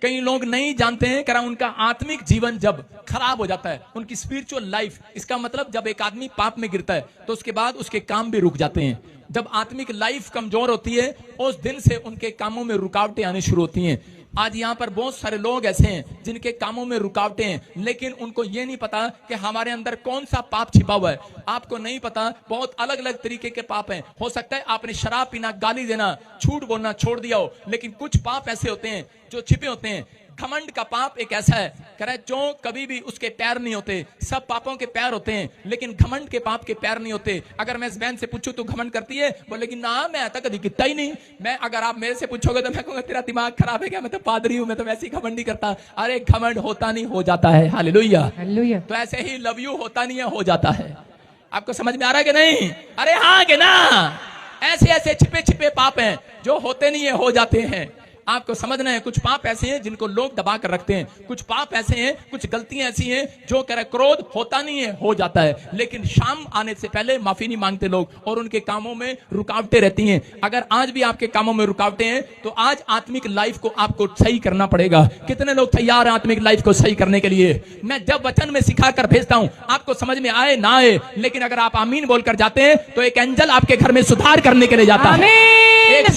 कई लोग नहीं जानते हैं कि उनका आत्मिक जीवन जब खराब हो जाता है, उनकी स्पिरिचुअल लाइफ, इसका मतलब जब एक आदमी पाप में गिरता है तो उसके बाद उसके काम भी रुक जाते हैं। जब आत्मिक लाइफ कमजोर होती है उस दिन से उनके कामों में रुकावटें आनी शुरू होती हैं। आज यहाँ पर बहुत सारे लोग ऐसे हैं जिनके कामों में रुकावटें हैं, लेकिन उनको ये नहीं पता कि हमारे अंदर कौन सा पाप छिपा हुआ है। आपको नहीं पता, बहुत अलग अलग तरीके के पाप हैं। हो सकता है आपने शराब पीना, गाली देना, झूठ बोलना छोड़ दिया हो, लेकिन कुछ पाप ऐसे होते हैं जो छिपे होते हैं। घमंड का पाप एक ऐसा है, कह रहा है जो कभी भी उसके पैर नहीं होते। सब पापों के पैर होते हैं लेकिन घमंड के पाप के पैर नहीं होते। अगर मैं इस बहन से पूछूं तू घमंड करती है, बोलेगी ना मैं तो कभी कितना ही नहीं। मैं अगर आप मेरे से पूछोगे तो मैं कहूंगा तेरा दिमाग खराब है क्या, मैं तो पादरी हूं, मैं तो वैसे ही घमंड नहीं करता। अरे घमंड होता नहीं, हो जाता है। Hallelujah, hallelujah. तो ऐसे ही लव यू होता नहीं है, हो जाता है। आपको समझ में आ रहा है कि नहीं? अरे हाँ के ना, ऐसे ऐसे छिपे छिपे पाप हैं जो होते नहीं है, हो जाते हैं। आपको समझना है, कुछ पाप ऐसे हैं जिनको लोग दबा कर रखते हैं। कुछ पाप ऐसे हैं, कुछ गलतियां ऐसी हैं जो कह रहे क्रोध होता नहीं है, हो जाता है, लेकिन शाम आने से पहले माफी नहीं मांगते लोग और उनके कामों में रुकावटें रहती हैं। अगर आज भी आपके कामों में रुकावटें हैं तो आज आत्मिक लाइफ को आपको सही करना पड़ेगा। कितने लोग तैयार हैं आत्मिक लाइफ को सही करने के लिए? मैं जब वचन में सिखा कर भेजता हूं, आपको समझ में आए ना आए, लेकिन अगर आप आमीन बोलकर जाते हैं तो एक एंजल आपके घर में सुधार करने के लिए जाता है।